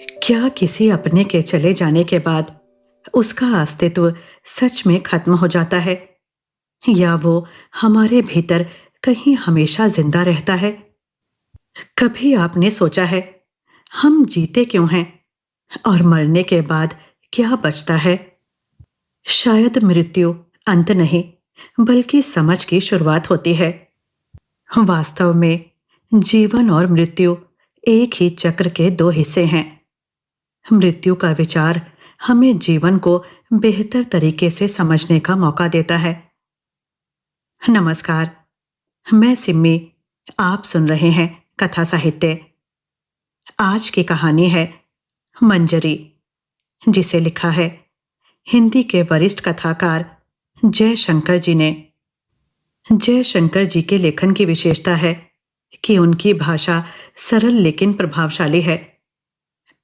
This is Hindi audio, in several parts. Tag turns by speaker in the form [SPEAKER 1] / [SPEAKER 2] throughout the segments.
[SPEAKER 1] क्या किसी अपने के चले जाने के बाद उसका अस्तित्व सच में खत्म हो जाता है, या वो हमारे भीतर कहीं हमेशा जिंदा रहता है? कभी आपने सोचा है, हम जीते क्यों हैं और मरने के बाद क्या बचता है? शायद मृत्यु अंत नहीं, बल्कि समझ की शुरुआत होती है। वास्तव में जीवन और मृत्यु एक ही चक्र के दो हिस्से हैं। मृत्यु का विचार हमें जीवन को बेहतर तरीके से समझने का मौका देता है। नमस्कार, मैं सिम्मी। आप सुन रहे हैं कथा साहित्य। आज की कहानी है मंजरी, जिसे लिखा है हिंदी के वरिष्ठ कथाकार जयशंकर जी ने। जयशंकर जी के लेखन की विशेषता है कि उनकी भाषा सरल लेकिन प्रभावशाली है।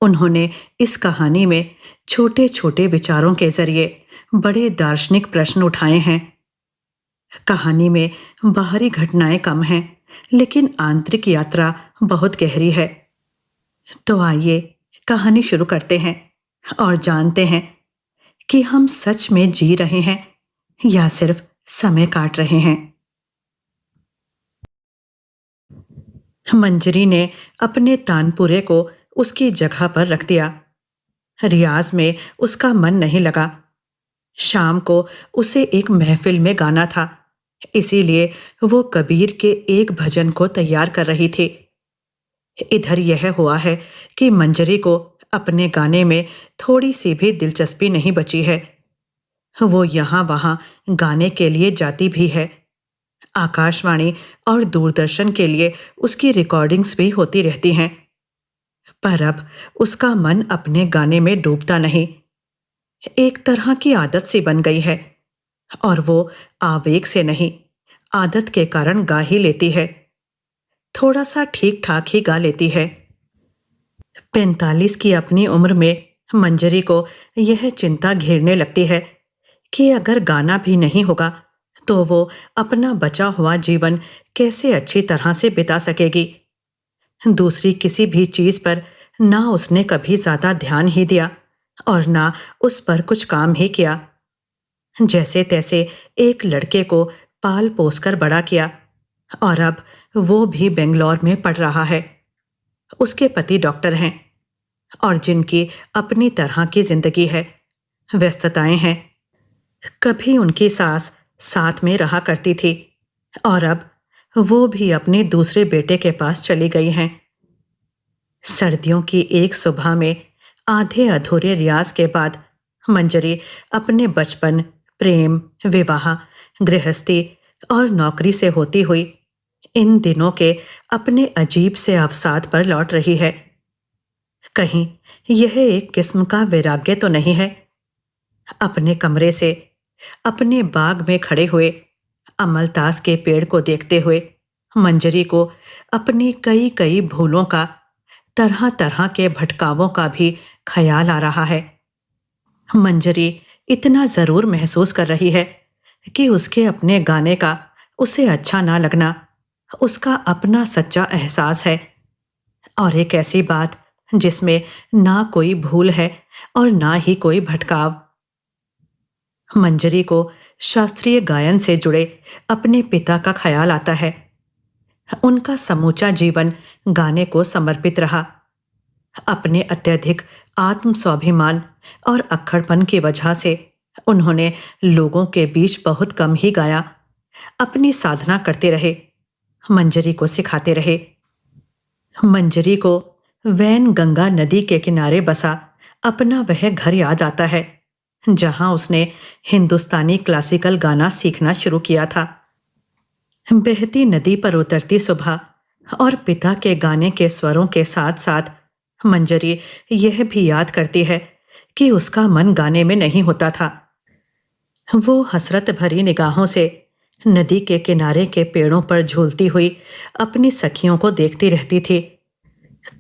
[SPEAKER 1] उन्होंने इस कहानी में छोटे छोटे विचारों के जरिए बड़े दार्शनिक प्रश्न उठाए हैं। कहानी में बाहरी घटनाएं कम हैं, लेकिन आंतरिक यात्रा बहुत गहरी है। तो आइए कहानी शुरू करते हैं और जानते हैं कि हम सच में जी रहे हैं या सिर्फ समय काट रहे हैं। मंजरी ने अपने तानपुरे को उसकी जगह पर रख दिया। रियाज में उसका मन नहीं लगा। शाम को उसे एक महफिल में गाना था, इसीलिए वो कबीर के एक भजन को तैयार कर रही थी। इधर यह हुआ है कि मंजरी को अपने गाने में थोड़ी सी भी दिलचस्पी नहीं बची है। वो यहाँ वहाँ गाने के लिए जाती भी है। आकाशवाणी और दूरदर्शन के लिए उसकी रिकॉर्डिंग्स भी होती रहती हैं। पर अब उसका मन अपने गाने में डूबता नहीं। एक तरह की आदत सी बन गई है, और वो आवेग से नहीं, आदत के कारण गा ही लेती है। थोड़ा सा ठीक ठाक ही गा लेती है। 45 की अपनी उम्र में मंजरी को यह चिंता घेरने लगती है कि अगर गाना भी नहीं होगा तो वो अपना बचा हुआ जीवन कैसे अच्छी तरह से बिता सकेगी। दूसरी किसी भी चीज पर ना उसने कभी ज्यादा ध्यान ही दिया और ना उस पर कुछ काम ही किया। जैसे तैसे एक लड़के को पाल पोस कर बड़ा किया, और अब वो भी बेंगलोर में पढ़ रहा है। उसके पति डॉक्टर हैं और जिनकी अपनी तरह की जिंदगी है, व्यस्तताएं हैं। कभी उनकी सास साथ में रहा करती थी, और अब वो भी अपने दूसरे बेटे के पास चली गई हैं। सर्दियों की एक सुबह में आधे अधूरे रियाज के बाद मंजरी अपने बचपन, प्रेम, विवाह, गृहस्थी और नौकरी से होती हुई इन दिनों के अपने अजीब से अवसाद पर लौट रही है। कहीं यह एक किस्म का वैराग्य तो नहीं है? अपने कमरे से अपने बाग में खड़े हुए अमलतास के पेड़ को देखते हुए मंजरी को अपनी कई कई भूलों का, तरह तरह के भटकावों का भी ख्याल आ रहा है। मंजरी इतना जरूर महसूस कर रही है कि उसके अपने गाने का उसे अच्छा ना लगना उसका अपना सच्चा एहसास है, और एक ऐसी बात जिसमें ना कोई भूल है और ना ही कोई भटकाव। मंजरी को शास्त्रीय गायन से जुड़े अपने पिता का ख्याल आता है। उनका समूचा जीवन गाने को समर्पित रहा। अपने अत्यधिक आत्म स्वाभिमान और अक्खड़पन की वजह से उन्होंने लोगों के बीच बहुत कम ही गाया। अपनी साधना करते रहे, मंजरी को सिखाते रहे। मंजरी को वैन गंगा नदी के किनारे बसा अपना वह घर याद आता है जहां उसने हिंदुस्तानी क्लासिकल गाना सीखना शुरू किया था। बहती नदी पर उतरती सुबह और पिता के गाने के स्वरों के साथ साथ मंजरी यह भी याद करती है कि उसका मन गाने में नहीं होता था। वो हसरत भरी निगाहों से नदी के किनारे के पेड़ों पर झूलती हुई अपनी सखियों को देखती रहती थी।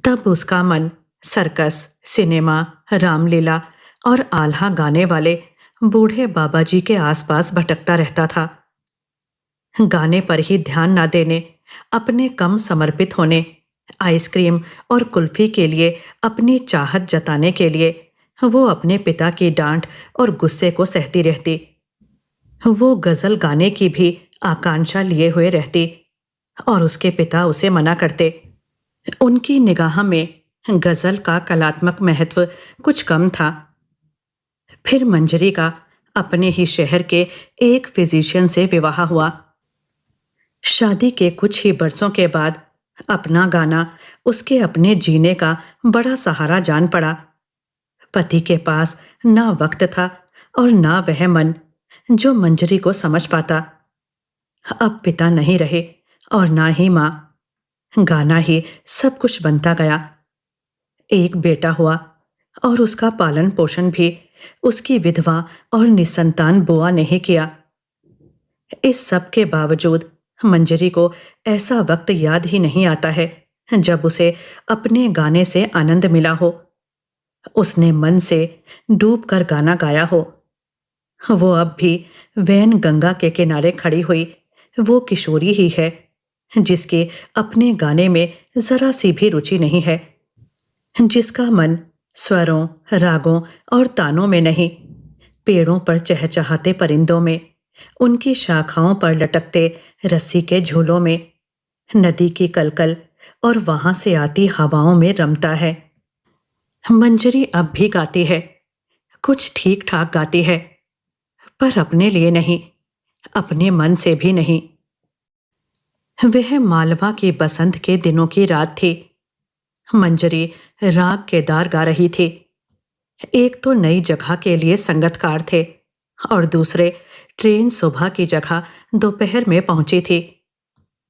[SPEAKER 1] तब उसका मन सर्कस, सिनेमा, रामलीला और आल्हा गाने वाले बूढ़े बाबा जी के आसपास भटकता रहता था। गाने पर ही ध्यान ना देने, अपने कम समर्पित होने आइसक्रीम और कुल्फी के लिए अपनी चाहत जताने के लिए वो अपने पिता की डांट और गुस्से को सहती रहती। वो गजल गाने की भी आकांक्षा लिए हुए रहती और उसके पिता उसे मना करते। उनकी निगाह में गजल का कलात्मक महत्व कुछ कम था। फिर मंजरी का अपने ही शहर के एक फिजिशियन से विवाह हुआ। शादी के कुछ ही बरसों के बाद अपना गाना उसके अपने जीने का बड़ा सहारा जान पड़ा। पति के पास ना वक्त था और ना वह मन जो मंजरी को समझ पाता। अब पिता नहीं रहे और ना ही माँ। गाना ही सब कुछ बनता गया। एक बेटा हुआ और उसका पालन पोषण भी उसकी विधवा और निसंतान बुआ ने ही किया। इस सब के बावजूद मंजरी को ऐसा वक्त याद ही नहीं आता है जब उसे अपने गाने से आनंद मिला हो, उसने मन से डूब कर गाना गाया हो। वो अब भी वैन गंगा के किनारे खड़ी हुई वो किशोरी ही है जिसके अपने गाने में जरा सी भी रुचि नहीं है, जिसका मन स्वरों, रागों और तानों में नहीं, पेड़ों पर चहचहाते परिंदों में, उनकी शाखाओं पर लटकते रस्सी के झूलों में, नदी की कलकल और वहां से आती हवाओं में रमता है। मंजरी अब भी गाती है, कुछ ठीक ठाक गाती है, पर अपने लिए नहीं, अपने मन से भी नहीं। वह मालवा के बसंत के दिनों की रात थी। मंजरी राग केदार गा रही थी। एक तो नई जगह के लिए संगतकार थे और दूसरे ट्रेन सुबह की जगह दोपहर में पहुंची थी।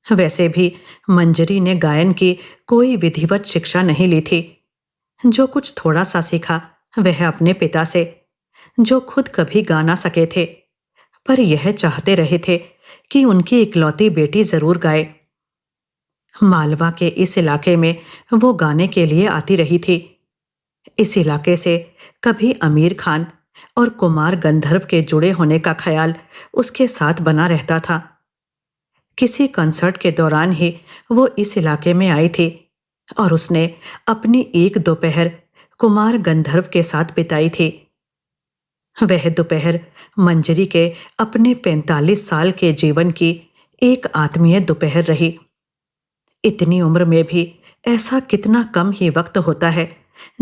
[SPEAKER 1] वैसे भी मंजरी ने गायन की कोई विधिवत शिक्षा नहीं ली थी। जो कुछ थोड़ा सा सीखा वह अपने पिता से, जो खुद कभी गा ना सके थे, पर यह चाहते रहे थे कि उनकी इकलौती बेटी जरूर गाए। मालवा के इस इलाके में वो गाने के लिए आती रही थी। इस इलाके से कभी आमिर खान और कुमार गंधर्व के जुड़े होने का ख्याल उसके साथ बना रहता था। किसी कंसर्ट के दौरान ही वो इस इलाके में आई थी और उसने अपनी एक दोपहर कुमार गंधर्व के साथ बिताई थी। वह दोपहर मंजरी के अपने 45 साल के जीवन की एक आत्मीय दोपहर रही। इतनी उम्र में भी ऐसा कितना कम ही वक्त होता है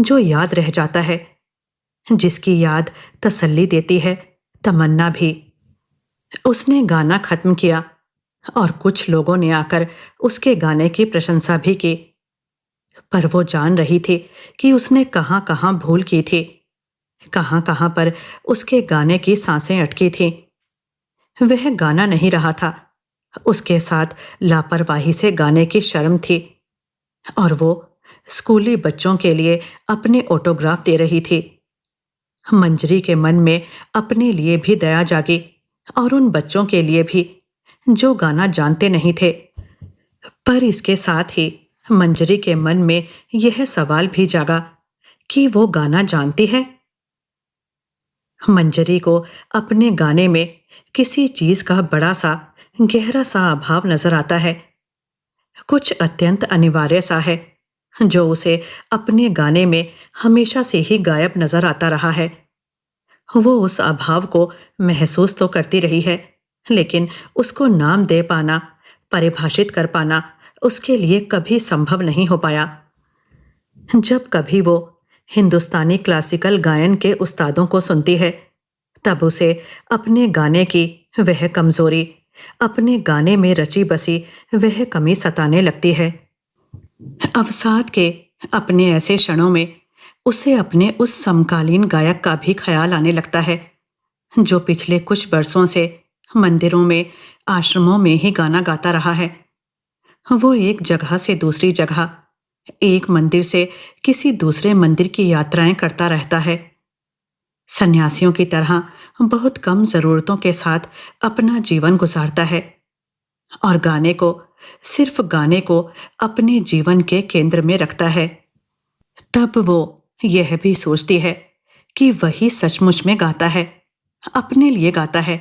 [SPEAKER 1] जो याद रह जाता है, जिसकी याद तसल्ली देती है, तमन्ना भी। उसने गाना खत्म किया और कुछ लोगों ने आकर उसके गाने की प्रशंसा भी की, पर वो जान रही थी कि उसने कहाँ कहाँ भूल की थी, कहाँ कहाँ पर उसके गाने की सांसें अटकी थीं। वह गाना नहीं रहा था, उसके साथ लापरवाही से गाने की शर्म थी और वो स्कूली बच्चों के लिए अपने ऑटोग्राफ दे रही थी। मंजरी के मन में अपने लिए भी दया जागी और उन बच्चों के लिए भी जो गाना जानते नहीं थे। पर इसके साथ ही मंजरी के मन में यह सवाल भी जागा कि वो गाना जानती है। मंजरी को अपने गाने में किसी चीज का बड़ा सा गहरा सा अभाव नजर आता है। कुछ अत्यंत अनिवार्य सा है जो उसे अपने गाने में हमेशा से ही गायब नजर आता रहा है। वो उस अभाव को महसूस तो करती रही है, लेकिन उसको नाम दे पाना, परिभाषित कर पाना उसके लिए कभी संभव नहीं हो पाया। जब कभी वो हिंदुस्तानी क्लासिकल गायन के उस्तादों को सुनती है, तब उसे अपने गाने की वह कमजोरी, अपने गाने में रची बसी वह कमी सताने लगती है। अवसाद के अपने ऐसे क्षणों में उसे अपने उस समकालीन गायक का भी ख्याल आने लगता है जो पिछले कुछ बरसों से मंदिरों में, आश्रमों में ही गाना गाता रहा है। वो एक जगह से दूसरी जगह, एक मंदिर से किसी दूसरे मंदिर की यात्राएं करता रहता है। सन्यासियों की तरह बहुत कम जरूरतों के साथ अपना जीवन गुजारता है और गाने को, सिर्फ गाने को अपने जीवन के केंद्र में रखता है। तब वो यह भी सोचती है कि वही सचमुच में गाता है, अपने लिए गाता है।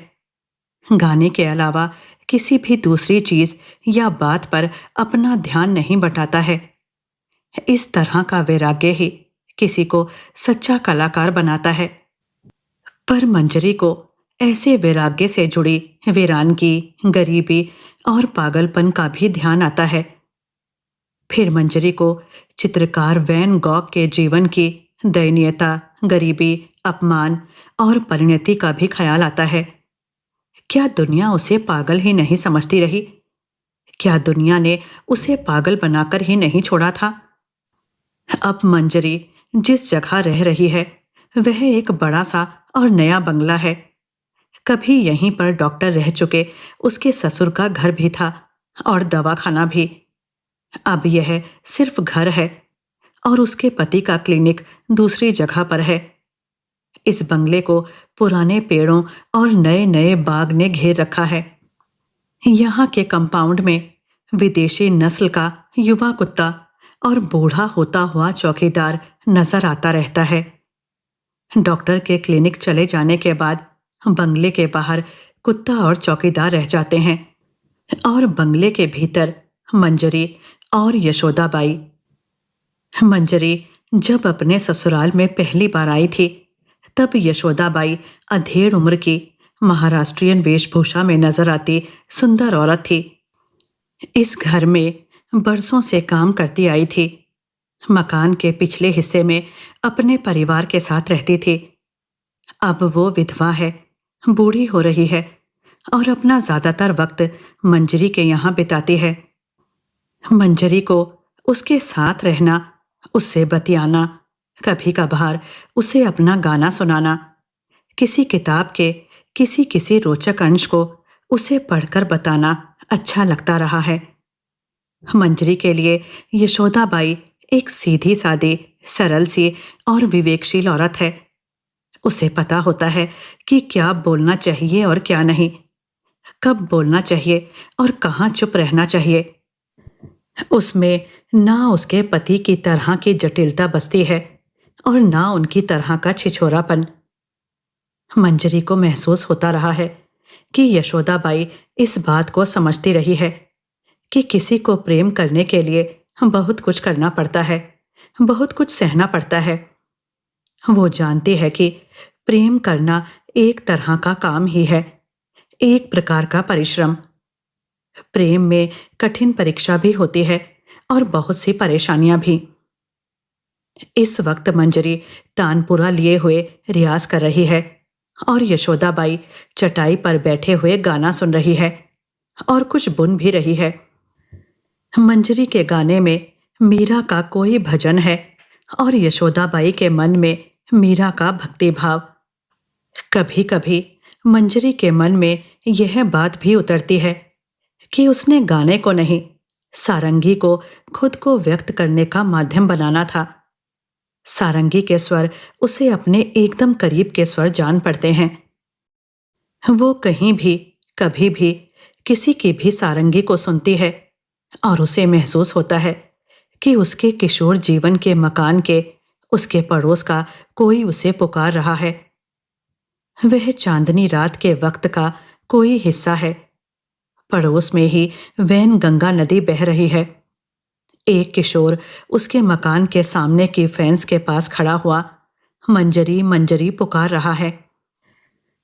[SPEAKER 1] गाने के अलावा किसी भी दूसरी चीज या बात पर अपना ध्यान नहीं बटाता है। इस तरह का वैराग्य ही किसी को सच्चा कलाकार बनाता है। पर मंजरी को ऐसे वैराग्य से जुड़ी वीरानगी, गरीबी और पागलपन का भी ध्यान आता है। फिर मंजरी को चित्रकार वैन गॉग के जीवन की दयनीयता, गरीबी, अपमान और परिणति का भी ख्याल आता है। क्या दुनिया उसे पागल ही नहीं समझती रही? क्या दुनिया ने उसे पागल बनाकर ही नहीं छोड़ा था? अब मंजरी जिस जगह रह रही है वह एक बड़ा सा और नया बंगला है। कभी यहीं पर डॉक्टर रह चुके उसके ससुर का घर भी था और दवाखाना भी। अब यह सिर्फ घर है और उसके पति का क्लिनिक दूसरी जगह पर है। इस बंगले को पुराने पेड़ों और नए नए बाग ने घेर रखा है। यहाँ के कंपाउंड में विदेशी नस्ल का युवा कुत्ता और बूढ़ा होता हुआ चौकीदार नजर आता रहता है। डॉक्टर के क्लिनिक चले जाने के बाद बंगले के बाहर कुत्ता और चौकीदार रह जाते हैं और बंगले के भीतर मंजरी और यशोदाबाई। मंजरी जब अपने ससुराल में पहली बार आई थी तब यशोदाबाई अधेड़ उम्र की महाराष्ट्रियन वेशभूषा में नजर आती सुंदर औरत थी। इस घर में बरसों से काम करती आई थी। मकान के पिछले हिस्से में अपने परिवार के साथ रहती थी। अब वो विधवा है, बूढ़ी हो रही है और अपना ज्यादातर वक्त मंजरी के यहाँ बिताती है। मंजरी को उसके साथ रहना, उससे बतियाना, कभी कभार उसे अपना गाना सुनाना, किसी किताब के किसी किसी रोचक अंश को उसे पढ़कर बताना अच्छा लगता रहा है। मंजरी के लिए यशोदाबाई एक सीधी सादी, सरल सी और विवेकशील औरत है। उसे पता होता है कि क्या बोलना चाहिए और क्या नहीं, कब बोलना चाहिए और कहाँ चुप रहना चाहिए। उसमें ना उसके पति की तरह की जटिलता बसती है और ना उनकी तरह का छिछोरापन। मंजरी को महसूस होता रहा है कि यशोदाबाई इस बात को समझती रही है कि किसी को प्रेम करने के लिए बहुत कुछ करना पड़ता है, बहुत कुछ सहना पड़ता है। वो जानती है कि प्रेम करना एक तरह का काम ही है, एक प्रकार का परिश्रम। प्रेम में कठिन परीक्षा भी होती है और बहुत सी परेशानियां भी। इस वक्त मंजरी तानपुरा लिए हुए रियाज कर रही है और यशोदाबाई चटाई पर बैठे हुए गाना सुन रही है और कुछ बुन भी रही है। मंजरी के गाने में मीरा का कोई भजन है और यशोदाबाई के मन में मीरा का भक्ति भाव। कभी कभी मंजरी के मन में यह बात भी उतरती है कि उसने गाने को नहीं, सारंगी को खुद को व्यक्त करने का माध्यम बनाना था। सारंगी के स्वर उसे अपने एकदम करीब के स्वर जान पड़ते हैं। वो कहीं भी, कभी भी, किसी की भी सारंगी को सुनती है और उसे महसूस होता है कि उसके किशोर जीवन के मकान के, उसके पड़ोस का कोई उसे पुकार रहा है। वह चांदनी रात के वक्त का कोई हिस्सा है। पड़ोस में ही वैन गंगा नदी बह रही है। एक किशोर उसके मकान के सामने की फेंस के पास खड़ा हुआ मंजरी मंजरी पुकार रहा है।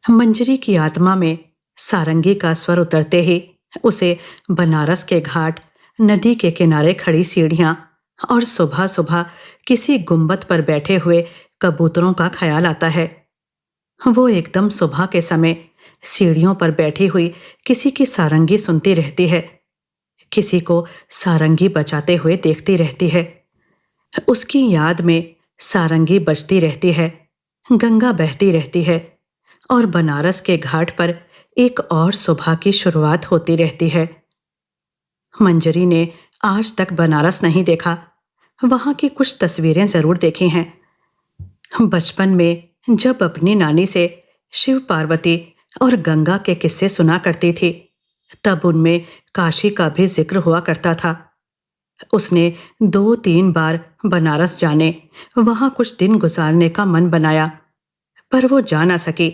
[SPEAKER 1] मंजरी की आत्मा में सारंगी का स्वर उतरते ही उसे बनारस के घाट, नदी के किनारे खड़ी सीढ़ियां और सुबह सुबह किसी गुंबद पर बैठे हुए कबूतरों का ख्याल आता है। वो एकदम सुबह के समय सीढ़ियों पर बैठी हुई किसी की सारंगी सुनती रहती है, किसी को सारंगी बजाते हुए देखती रहती है। उसकी याद में सारंगी बजती रहती है, गंगा बहती रहती है और बनारस के घाट पर एक और सुबह की शुरुआत होती रहती है। मंजरी ने आज तक बनारस नहीं देखा, वहां की कुछ तस्वीरें जरूर देखी हैं। बचपन में जब अपनी नानी से शिव पार्वती और गंगा के किस्से सुना करती थी तब उनमें काशी का भी जिक्र हुआ करता था। उसने 2-3 बार बनारस जाने, वहां कुछ दिन गुजारने का मन बनाया, पर वो जा ना सकी।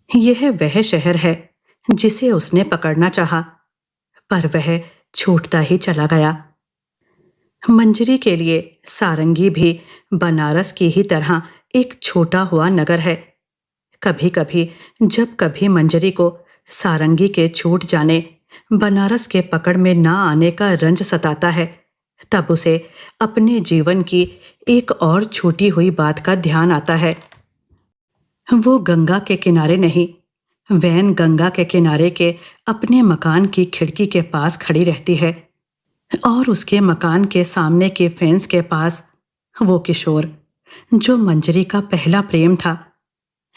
[SPEAKER 1] यह वह शहर है जिसे उसने पकड़ना चाहा, पर वह छूटता ही चला गया। मंजरी के लिए सारंगी भी बनारस की ही तरह एक छोटा हुआ नगर है। कभी-कभी जब कभी मंजरी को सारंगी के छूट जाने, बनारस के पकड़ में ना आने का रंज सताता है, तब उसे अपने जीवन की एक और छूटी हुई बात का ध्यान आता है। वो गंगा के किनारे नहीं, वैन गंगा के किनारे के अपने मकान की खिड़की के पास खड़ी रहती है और उसके मकान के सामने के फेंस के पास वो किशोर, जो मंजरी का पहला प्रेम था,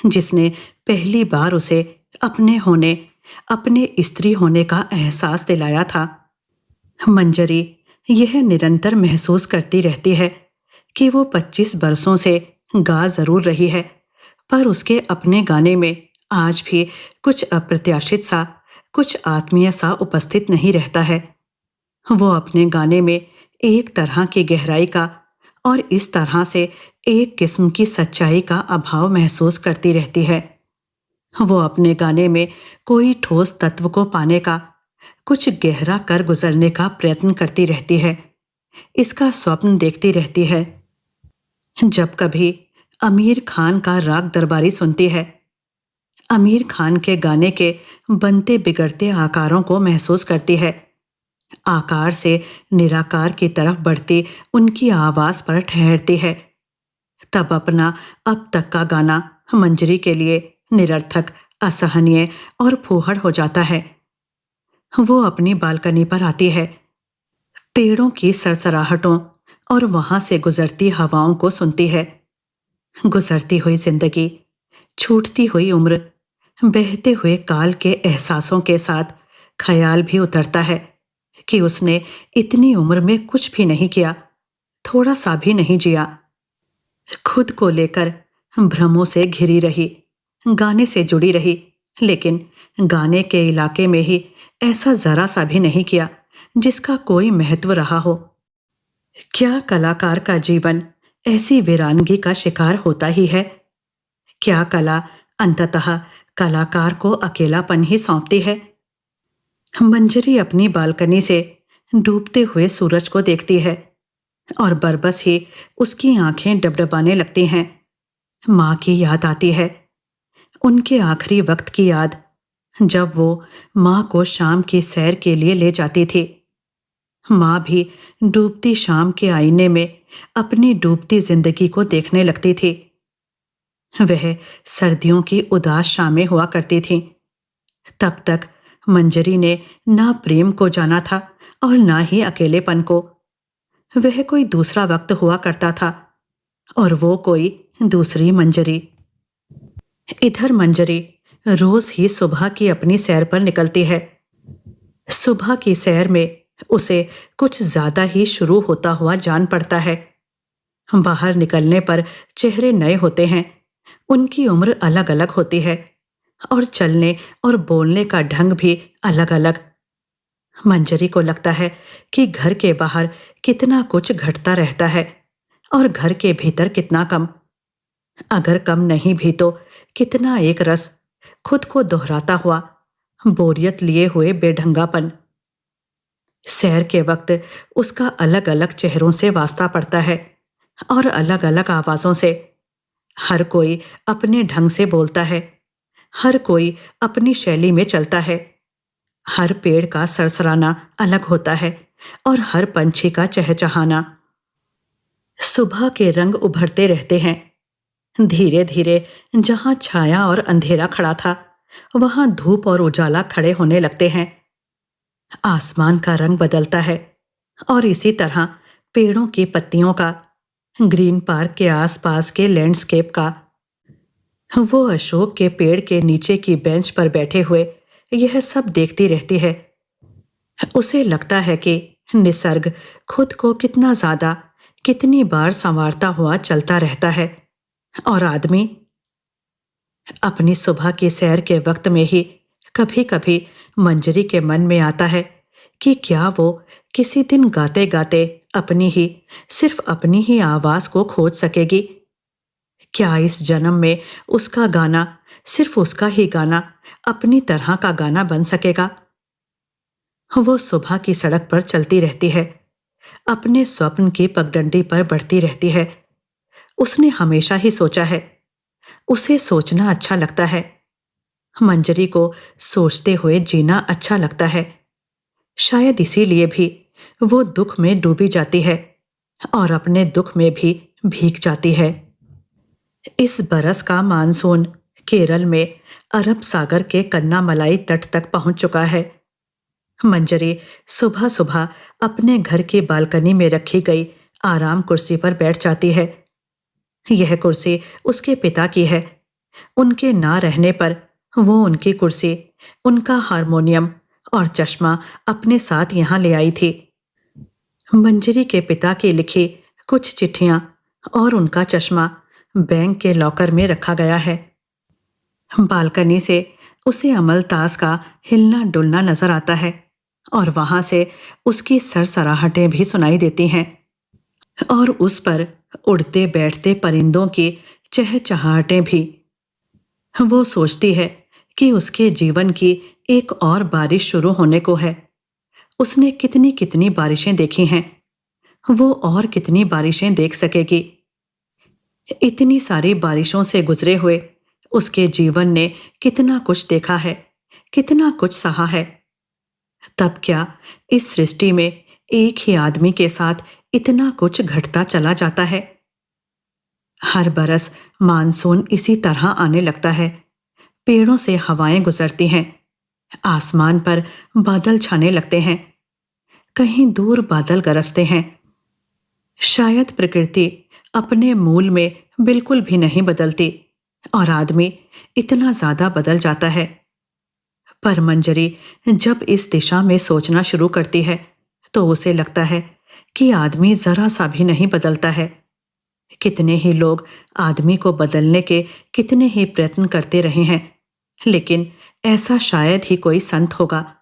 [SPEAKER 1] जिसने पहली बार उसे अपने होने, अपने स्त्री होने का एहसास दिलाया था। मंजरी यह निरंतर महसूस करती रहती है कि वो 25 बरसों से गा जरूर रही है, पर उसके अपने गाने में आज भी कुछ अप्रत्याशित सा, कुछ आत्मीय सा उपस्थित नहीं रहता है। वो अपने गाने में एक तरह की गहराई का और इस तरह से एक किस्म की सच्चाई का अभाव महसूस करती रहती है। वो अपने गाने में कोई ठोस तत्व को पाने का, कुछ गहरा कर गुजरने का प्रयत्न करती रहती है, इसका स्वप्न देखती रहती है। जब कभी आमिर खान का राग दरबारी सुनती है, आमिर खान के गाने के बनते बिगड़ते आकारों को महसूस करती है, आकार से निराकार की तरफ बढ़ती उनकी आवाज पर ठहरती है, तब अपना अब तक का गाना मंजरी के लिए निरर्थक, असहनीय और फूहड़ हो जाता है। वो अपनी बालकनी पर आती है, पेड़ों की सरसराहटों और वहां से गुजरती हवाओं को सुनती है। गुजरती हुई जिंदगी, छूटती हुई उम्र, बहते हुए काल के एहसासों के साथ ख्याल भी उतरता है कि उसने इतनी उम्र में कुछ भी नहीं किया, थोड़ा सा भी नहीं जिया। खुद को लेकर भ्रमों से घिरी रही, गाने से जुड़ी रही, लेकिन गाने के इलाके में ही ऐसा जरा सा भी नहीं किया जिसका कोई महत्व रहा हो। क्या कलाकार का जीवन ऐसी वीरानगी का शिकार होता ही है? क्या कला अंततः कलाकार को अकेलापन ही सौंपती है? मंजरी अपनी बालकनी से डूबते हुए सूरज को देखती है और बरबस ही उसकी आंखें डबडबाने लगती हैं। माँ की याद आती है, उनके आखिरी वक्त की याद, जब वो माँ को शाम की सैर के लिए ले जाती थी। माँ भी डूबती शाम के आईने में अपनी डूबती जिंदगी को देखने लगती थी। वह सर्दियों की उदास शामें हुआ करती थीं। तब तक मंजरी ने ना प्रेम को जाना था और ना ही अकेलेपन को। वह कोई दूसरा वक्त हुआ करता था और वो कोई दूसरी मंजरी। इधर मंजरी रोज ही सुबह की अपनी सैर पर निकलती है। सुबह की सैर में उसे कुछ ज्यादा ही शुरू होता हुआ जान पड़ता है। बाहर निकलने पर चेहरे नए होते हैं, उनकी उम्र अलग अलग होती है और चलने और बोलने का ढंग भी अलग अलग। मंजरी को लगता है कि घर के बाहर कितना कुछ घटता रहता है और घर के भीतर कितना कम। अगर कम नहीं भी तो कितना एक रस, खुद को दोहराता हुआ, बोरियत लिए हुए बेढंगापन। सैर के वक्त उसका अलग अलग चेहरों से वास्ता पड़ता है और अलग अलग आवाजों से। हर कोई अपने ढंग से बोलता है, हर कोई अपनी शैली में चलता है। हर पेड़ का सरसराना अलग होता है और हर पंछी का चहचहाना। सुबह के रंग उभरते रहते हैं। धीरे धीरे जहां छाया और अंधेरा खड़ा था, वहां धूप और उजाला खड़े होने लगते हैं। आसमान का रंग बदलता है और इसी तरह पेड़ों की पत्तियों का, ग्रीन पार्क के आसपास के लैंडस्केप का। वो अशोक के पेड़ के नीचे की बेंच पर बैठे हुए यह सब देखती रहती है। उसे लगता है कि निसर्ग खुद को कितना ज्यादा, कितनी बार संवारता हुआ चलता रहता है और आदमी अपनी सुबह की सैर के वक्त में ही कभी कभी मंजरी के मन में आता है कि क्या वो किसी दिन गाते गाते अपनी ही, सिर्फ अपनी ही आवाज को खोज सकेगी। क्या इस जन्म में उसका गाना, सिर्फ उसका ही गाना, अपनी तरह का गाना बन सकेगा। वो सुबह की सड़क पर चलती रहती है, अपने स्वप्न की पगडंडी पर बढ़ती रहती है। उसने हमेशा ही सोचा है, उसे सोचना अच्छा लगता है। मंजरी को सोचते हुए जीना अच्छा लगता है। शायद इसीलिए भी वो दुख में डूबी जाती है और अपने दुख में भी भीग जाती है। इस बरस का मानसून केरल में अरब सागर के कन्नामलाई तट तक पहुंच चुका है। मंजरी सुबह सुबह अपने घर की बालकनी में रखी गई आराम कुर्सी पर बैठ जाती है। यह कुर्सी उसके पिता की है। उनके ना रहने पर वो उनकी कुर्सी, उनका हारमोनियम और चश्मा अपने साथ यहाँ ले आई थी। मंजरी के पिता की लिखी कुछ चिट्ठियां और उनका चश्मा बैंक के लॉकर में रखा गया है। बालकनी से उसे अमलतास का हिलना डुलना नजर आता है और वहां से उसकी सरसराहटें भी सुनाई देती हैं और उस पर उड़ते बैठते परिंदों की चहचहाहटें भी। वो सोचती है कि उसके जीवन की एक और बारिश शुरू होने को है। उसने कितनी कितनी बारिशें देखी हैं, वो और कितनी बारिशें देख सकेगी। इतनी सारी बारिशों से गुजरे हुए उसके जीवन ने कितना कुछ देखा है, कितना कुछ सहा है। तब क्या इस सृष्टि में एक ही आदमी के साथ इतना कुछ घटता चला जाता है? हर बरस मानसून इसी तरह आने लगता है। पेड़ों से हवाएं गुजरती हैं, आसमान पर बादल छाने लगते हैं, कहीं दूर बादल गरजते हैं। शायद प्रकृति अपने मूल में बिल्कुल भी नहीं बदलती और आदमी इतना ज्यादा बदल जाता है। पर मंजरी जब इस दिशा में सोचना शुरू करती है तो उसे लगता है कि आदमी जरा सा भी नहीं बदलता है। कितने ही लोग आदमी को बदलने के कितने ही प्रयत्न करते रहे हैं, लेकिन ऐसा शायद ही कोई संत होगा,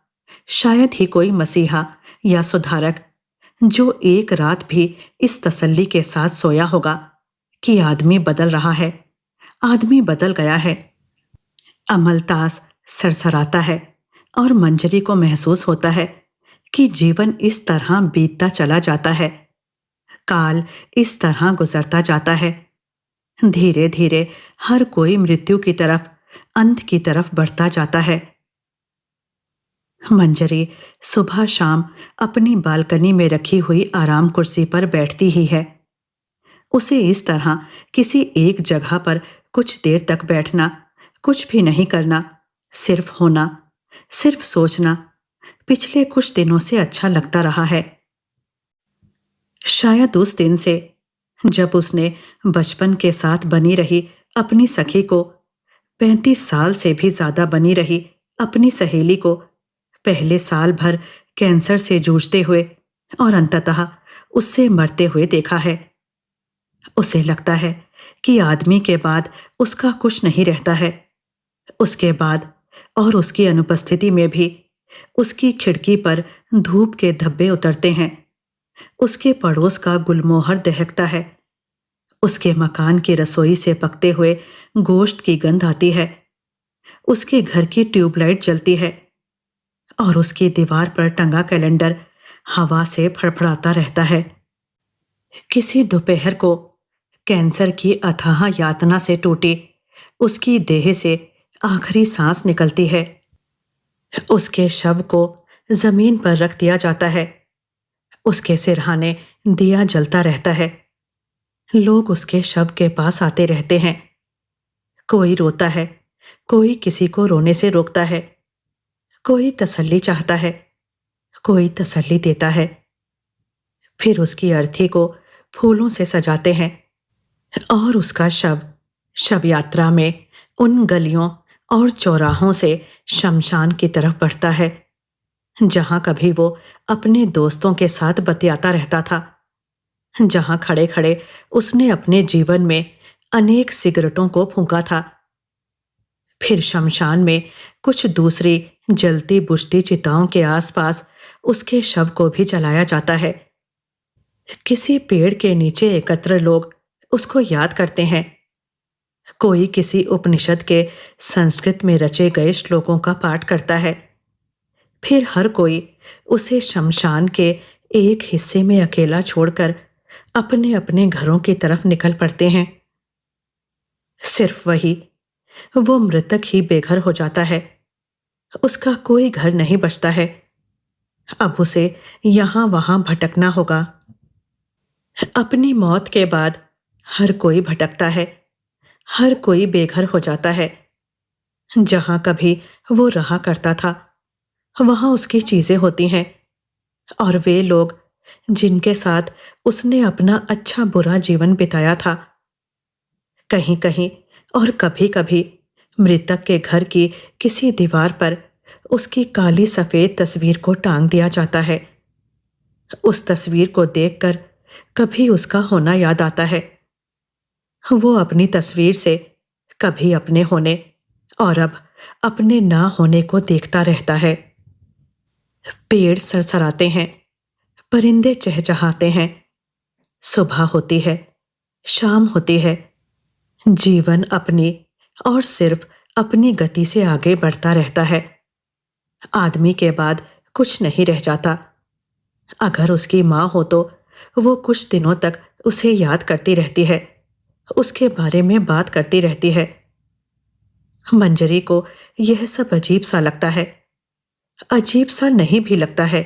[SPEAKER 1] शायद ही कोई मसीहा या सुधारक जो एक रात भी इस तसल्ली के साथ सोया होगा कि आदमी बदल रहा है, आदमी बदल गया है। अमलतास सरसराता है और मंजरी को महसूस होता है कि जीवन इस तरह बीतता चला जाता है, काल इस तरह गुजरता जाता है। धीरे धीरे हर कोई मृत्यु की तरफ, अंत की तरफ बढ़ता जाता है। मंजरी सुबह शाम अपनी बालकनी में रखी हुई आराम कुर्सी पर बैठती ही है। उसे इस तरह किसी एक जगह पर कुछ देर तक बैठना, कुछ भी नहीं करना, सिर्फ होना, सिर्फ सोचना पिछले कुछ दिनों से अच्छा लगता रहा है। शायद उस दिन से जब उसने बचपन के साथ बनी रही अपनी सखी को, 35 साल से भी ज्यादा बनी रही अपनी सहेली को पहले साल भर कैंसर से जूझते हुए और अंततः उससे मरते हुए देखा है। उसे लगता है कि आदमी के बाद उसका कुछ नहीं रहता है। उसके बाद और उसकी अनुपस्थिति में भी उसकी खिड़की पर धूप के धब्बे उतरते हैं, उसके पड़ोस का गुलमोहर दहकता है, उसके मकान की रसोई से पकते हुए गोश्त की गंध आती है, उसके घर की ट्यूबलाइट जलती है और उसकी दीवार पर टंगा कैलेंडर हवा से फड़फड़ाता रहता है। किसी दोपहर को कैंसर की अथाह यातना से टूटी उसकी देह से आखिरी सांस निकलती है। उसके शव को जमीन पर रख दिया जाता है। उसके सिरहाने दिया जलता रहता है। लोग उसके शव के पास आते रहते हैं। कोई रोता है, कोई किसी को रोने से रोकता है, कोई तसल्ली चाहता है, कोई तसल्ली देता है। फिर उसकी अर्थी को फूलों से सजाते हैं और उसका शव शव यात्रा में उन गलियों और चौराहों से शमशान की तरफ बढ़ता है जहां कभी वो अपने दोस्तों के साथ बतियाता रहता था, जहां खड़े खड़े उसने अपने जीवन में अनेक सिगरेटों को फूंका था। फिर शमशान में कुछ दूसरी जलती बुझती चिताओं के आसपास उसके शव को भी जलाया जाता है। किसी पेड़ के नीचे एकत्र लोग उसको याद करते हैं। कोई किसी उपनिषद के संस्कृत में रचे गए श्लोकों का पाठ करता है। फिर हर कोई उसे शमशान के एक हिस्से में अकेला छोड़कर अपने अपने घरों की तरफ निकल पड़ते हैं। सिर्फ वही, वो मृतक ही बेघर हो जाता है। उसका कोई घर नहीं बचता है। अब उसे यहाँ वहाँ भटकना होगा। अपनी मौत के बाद हर कोई भटकता है, हर कोई बेघर हो जाता है। जहाँ कभी वो रहा करता था, वहाँ उसकी चीजें होती हैं, और वे लोग जिनके साथ उसने अपना अच्छा बुरा जीवन बिताया था। कहीं कहीं और कभी कभी मृतक के घर की किसी दीवार पर उसकी काली सफेद तस्वीर को टांग दिया जाता है। उस तस्वीर को देखकर कभी उसका होना याद आता है। वो अपनी तस्वीर से कभी अपने होने और अब अपने ना होने को देखता रहता है। पेड़ सरसराते हैं, परिंदे चहचहाते हैं। सुबह होती है, शाम होती है। जीवन अपनी और सिर्फ अपनी गति से आगे बढ़ता रहता है। आदमी के बाद कुछ नहीं रह जाता। अगर उसकी माँ हो तो वो कुछ दिनों तक उसे याद करती रहती है, उसके बारे में बात करती रहती है। मंजरी को यह सब अजीब सा लगता है। अजीब सा नहीं भी लगता है।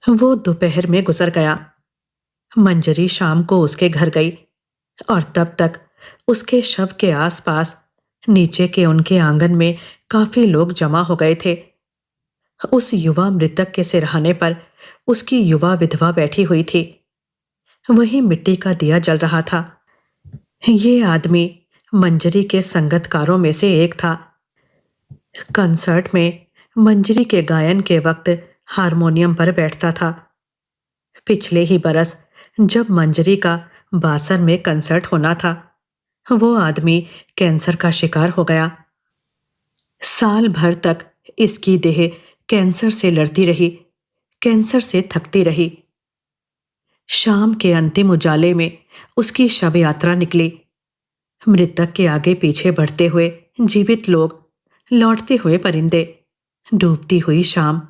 [SPEAKER 1] वो दोपहर में गुजर गया। मंजरी शाम को उसके घर गई और तब तक उसके शव के आसपास नीचे के उनके आंगन में काफी लोग जमा हो गए थे। उस युवा मृतक के सिरहाने पर उसकी युवा विधवा बैठी हुई थी। वही मिट्टी का दिया जल रहा था। ये आदमी मंजरी के संगतकारों में से एक था। कंसर्ट में मंजरी के गायन के वक्त हारमोनियम पर बैठता था। पिछले ही बरस जब मंजरी का बासर में कंसर्ट होना था, वो आदमी कैंसर का शिकार हो गया। साल भर तक इसकी देह कैंसर से लड़ती रही, कैंसर से थकती रही। शाम के अंतिम उजाले में उसकी शव यात्रा निकली। मृतक के आगे पीछे बढ़ते हुए जीवित लोग, लौटते हुए परिंदे, डूबती हुई शाम।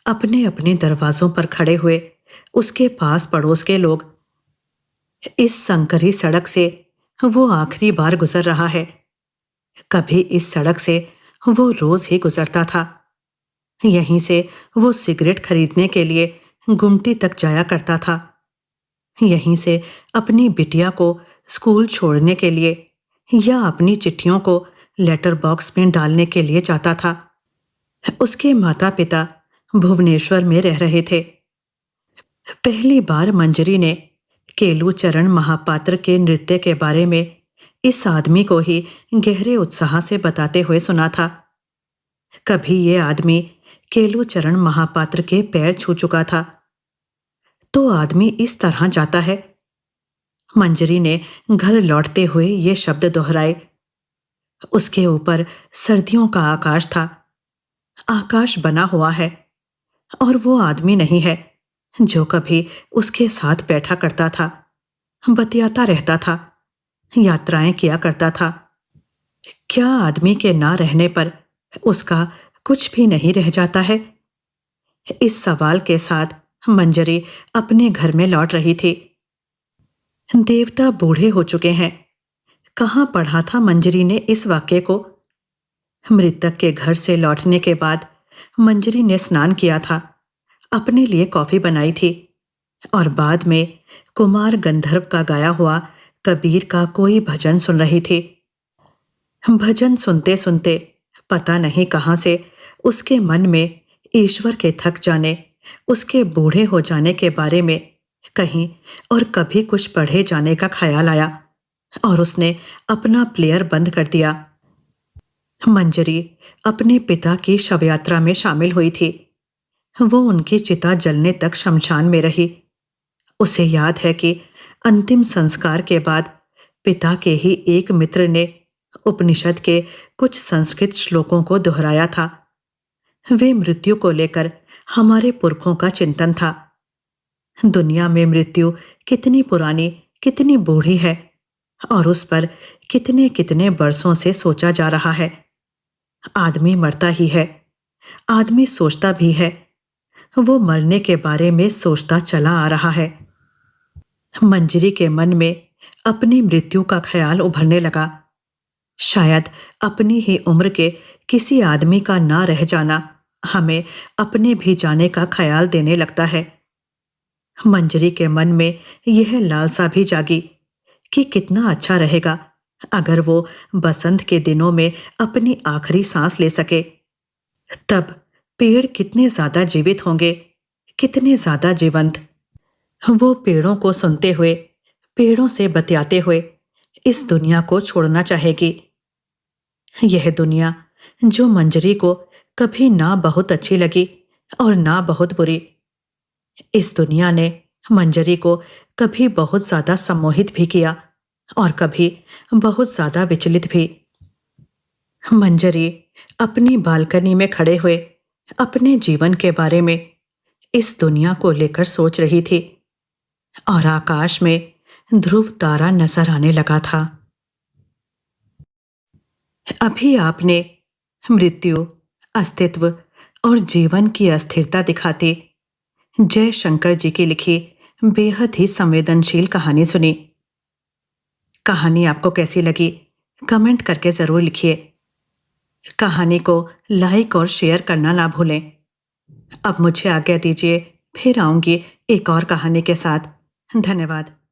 [SPEAKER 1] अपने अपने दरवाजों पर खड़े हुए उसके पास पड़ोस के लोग। इस संकरी सड़क से वो आखिरी बार गुजर रहा है। कभी इस सड़क से वो रोज ही गुजरता था। यहीं से वो सिगरेट खरीदने के लिए गुमटी तक जाया करता था। यहीं से अपनी बिटिया को स्कूल छोड़ने के लिए या अपनी चिट्ठियों को लेटर बॉक्स में डालने के लिए जाता था। उसके माता पिता भुवनेश्वर में रह रहे थे। पहली बार मंजरी ने केलूचरण महापात्र के नृत्य के बारे में इस आदमी को ही गहरे उत्साह से बताते हुए सुना था। कभी ये आदमी केलूचरण महापात्र के पैर छू चुका था। तो आदमी इस तरह जाता है। मंजरी ने घर लौटते हुए ये शब्द दोहराए। उसके ऊपर सर्दियों का आकाश था। आकाश बना हुआ है और वो आदमी नहीं है जो कभी उसके साथ बैठा करता था, बतियाता रहता था, यात्राएं किया करता था। क्या आदमी के ना रहने पर उसका कुछ भी नहीं रह जाता है? इस सवाल के साथ मंजरी अपने घर में लौट रही थी। देवता बूढ़े हो चुके हैं। कहाँ पढ़ा था मंजरी ने इस वाक्य को? मृतक के घर से लौटने के बाद मंजरी ने स्नान किया था, अपने लिए कॉफी बनाई थी और बाद में कुमार गंधर्व का गाया हुआ कबीर का कोई भजन सुन रही थी। भजन सुनते सुनते पता नहीं कहाँ से उसके मन में ईश्वर के थक जाने, उसके बूढ़े हो जाने के बारे में कहीं और कभी कुछ पढ़े जाने का ख्याल आया और उसने अपना प्लेयर बंद कर दिया। मंजरी अपने पिता की शवयात्रा में शामिल हुई थी। वो उनकी चिता जलने तक शमशान में रही। उसे याद है कि अंतिम संस्कार के बाद पिता के ही एक मित्र ने उपनिषद के कुछ संस्कृत श्लोकों को दोहराया था। वे मृत्यु को लेकर हमारे पुरखों का चिंतन था। दुनिया में मृत्यु कितनी पुरानी, कितनी बूढ़ी है और उस पर कितने कितने बरसों से सोचा जा रहा है। आदमी मरता ही है, आदमी सोचता भी है, वो मरने के बारे में सोचता चला आ रहा है। मंजरी के मन में अपनी मृत्यु का ख्याल उभरने लगा। शायद अपनी ही उम्र के किसी आदमी का ना रह जाना हमें अपने भी जाने का ख्याल देने लगता है। मंजरी के मन में यह लालसा भी जागी कि कितना अच्छा रहेगा अगर वो बसंत के दिनों में अपनी आखिरी सांस ले सके। तब पेड़ कितने ज्यादा जीवित होंगे, कितने ज्यादा जीवंत। वो पेड़ों को सुनते हुए, पेड़ों से बतियाते हुए इस दुनिया को छोड़ना चाहेगी। यह दुनिया जो मंजरी को कभी ना बहुत अच्छी लगी और ना बहुत बुरी। इस दुनिया ने मंजरी को कभी बहुत ज्यादा सम्मोहित भी किया और कभी बहुत ज्यादा विचलित भी। मंजरी अपनी बालकनी में खड़े हुए अपने जीवन के बारे में इस दुनिया को लेकर सोच रही थी और आकाश में ध्रुव तारा नजर आने लगा था। अभी आपने मृत्यु, अस्तित्व और जीवन की अस्थिरता दिखाती जय शंकर जी की लिखी बेहद ही संवेदनशील कहानी सुनी। कहानी आपको कैसी लगी कमेंट करके जरूर लिखिए। कहानी को लाइक और शेयर करना ना भूलें। अब मुझे आज्ञा दीजिए, फिर आऊंगी एक और कहानी के साथ। धन्यवाद।